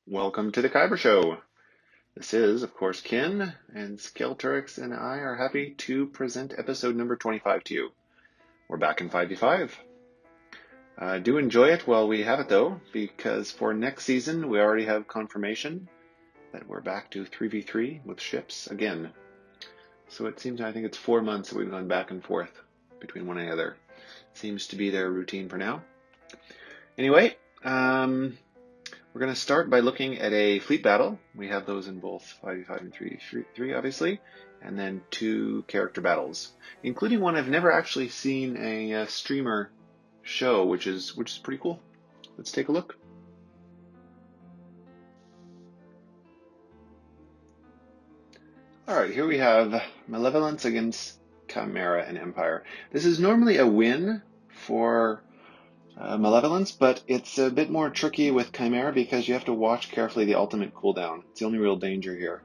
Welcome to the Kyber Show. This is, of course, Ken, and Skelturix and I are happy to present episode number 25 to you. We're back in 5v5. Do enjoy it while we have it, though, because for next season, we already have confirmation that we're back to 3v3 with ships again. So it seems, I think it's 4 months that we've gone back and forth between one and the other. Seems to be their routine for now. Anyway, we're going to start by looking at a fleet battle. We have those in both 5v5 and 3v3, obviously, and then 2 character battles, including one I've never actually seen a streamer show, which is pretty cool. Let's take a look. All right, here we have Malevolence against Chimera and Empire. This is normally a win for Malevolence, but it's a bit more tricky with Chimera because you have to watch carefully the ultimate cooldown. It's the only real danger here.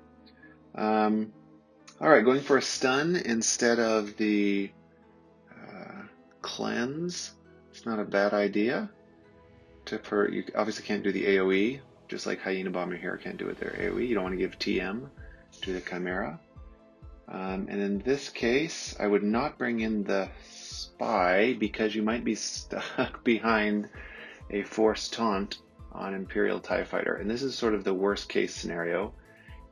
Alright, going for a stun instead of the cleanse. It's not a bad idea. You obviously can't do the AoE, just like Hyena Bomber here can't do it their AoE. You don't want to give TM to the Chimera. And in this case, I would not bring in the Spy because you might be stuck behind a forced taunt on Imperial TIE Fighter. And this is sort of the worst case scenario.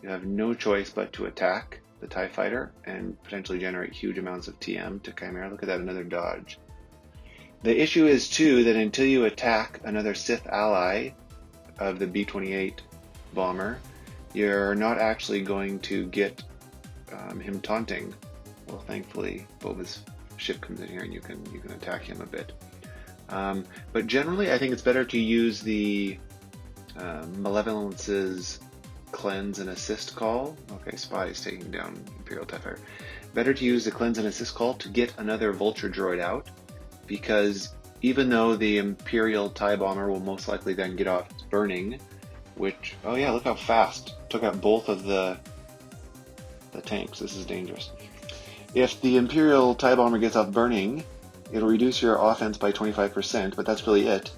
You have no choice but to attack the TIE Fighter and potentially generate huge amounts of TM to Chimera. Look at that, another dodge. The issue is too that until you attack another Sith ally of the B-28 bomber, you're not actually going to get him taunting. Well, thankfully, Boba's ship comes in here and you can attack him a bit. But generally, I think it's better to use the Malevolence's cleanse and assist call. Okay, Spy is taking down Imperial TIE Fighter. Better to use the cleanse and assist call to get another Vulture droid out, because even though the Imperial TIE Bomber will most likely then get off burning, which, oh yeah, look how fast. Took out both of the tanks. This is dangerous. If the Imperial TIE Bomber gets off burning, it'll reduce your offense by 25%, but that's really it.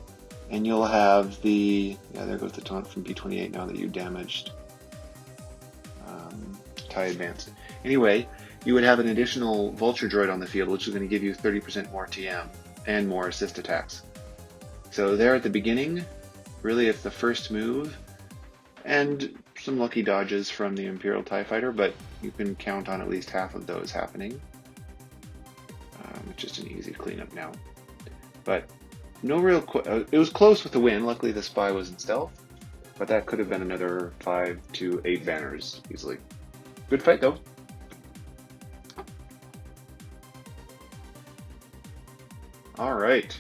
And you'll have the, yeah, there goes the taunt from B-28 now that you damaged TIE Advanced. Anyway, you would have an additional Vulture droid on the field, which is going to give you 30% more TM and more assist attacks. So there at the beginning, really it's the first move, and some lucky dodges from the Imperial TIE Fighter, but you can count on at least half of those happening. It's just an easy cleanup now. But no real, it was close with the win. Luckily the Spy was in stealth, but that could have been another 5 to 8 banners easily. Good fight though. All right.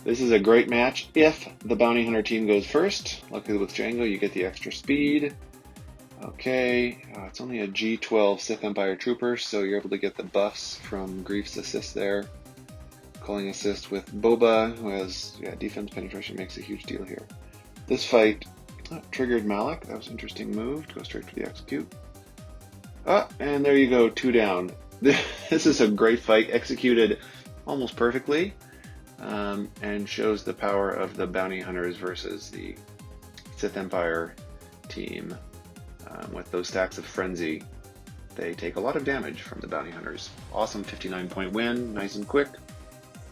This is a great match if the Bounty Hunter team goes first. Luckily with Django, you get the extra speed. Okay, it's only a G12 Sith Empire Trooper, so you're able to get the buffs from Grief's assist there. Calling assist with Boba, who has, defense penetration makes a huge deal here. This fight triggered Malak. That was an interesting move to go straight for the execute. And there you go, 2 down. This is a great fight, executed almost perfectly, and shows the power of the Bounty Hunters versus the Sith Empire team. With those stacks of Frenzy, they take a lot of damage from the Bounty Hunters. Awesome 59-point win, nice and quick,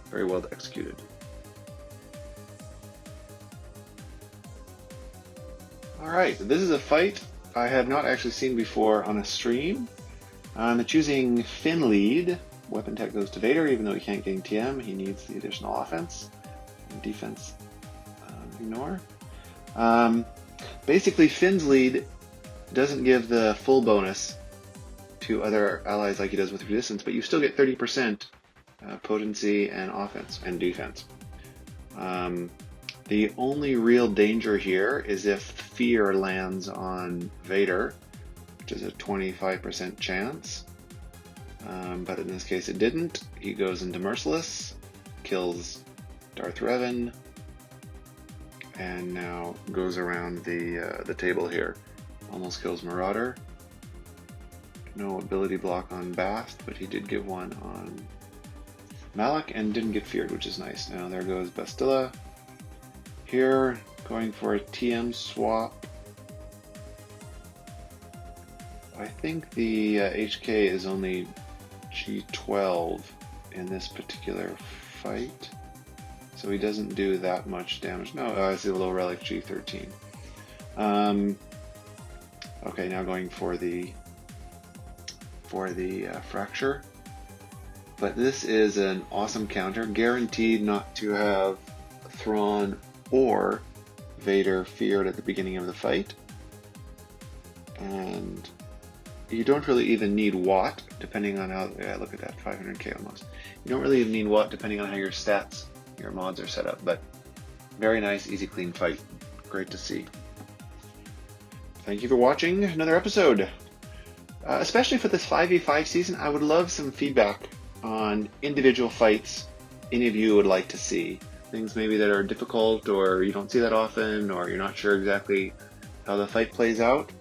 very well executed. Alright, this is a fight I have not actually seen before on a stream. It's using Finn lead. Weapon tech goes to Vader, even though he can't gain TM, he needs the additional offense. And defense, ignore. Basically, Finn's lead doesn't give the full bonus to other allies like he does with resistance, but you still get 30% potency and offense and defense. The only real danger here is if Fear lands on Vader, which is a 25% chance. But in this case it didn't. He goes into Merciless, kills Darth Revan, and now goes around the table here. Almost kills Marauder. No ability block on Bast, but he did give one on Malak and didn't get feared, which is nice. Now there goes Bastilla. Here Going for a TM swap. I think the HK is only G12 in this particular fight, so he doesn't do that much damage. No, I see the low relic G13. Okay, now going for the fracture. But this is an awesome counter, guaranteed not to have Thrawn or Vader feared at the beginning of the fight. And you don't really even need Watt, depending on how, yeah, look at that, 500k almost. You don't really even need Watt depending on how your stats, your mods are set up, but very nice, easy, clean fight. Great to see. Thank you for watching another episode. Especially for this 5v5 season, I would love some feedback on individual fights any of you would like to see. Things maybe that are difficult, or you don't see that often, or you're not sure exactly how the fight plays out.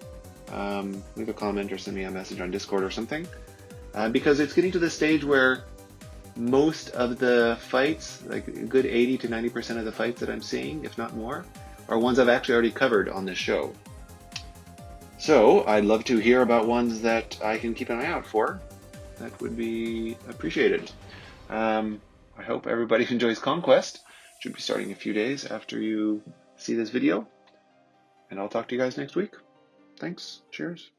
Leave a comment or send me a message on Discord or something. Because it's getting to the stage where most of the fights, like a good 80 to 90% of the fights that I'm seeing, if not more, are ones I've actually already covered on this show. So I'd love to hear about ones that I can keep an eye out for. That would be appreciated. I hope everybody enjoys Conquest. Should be starting in a few days after you see this video. And I'll talk to you guys next week. Thanks. Cheers.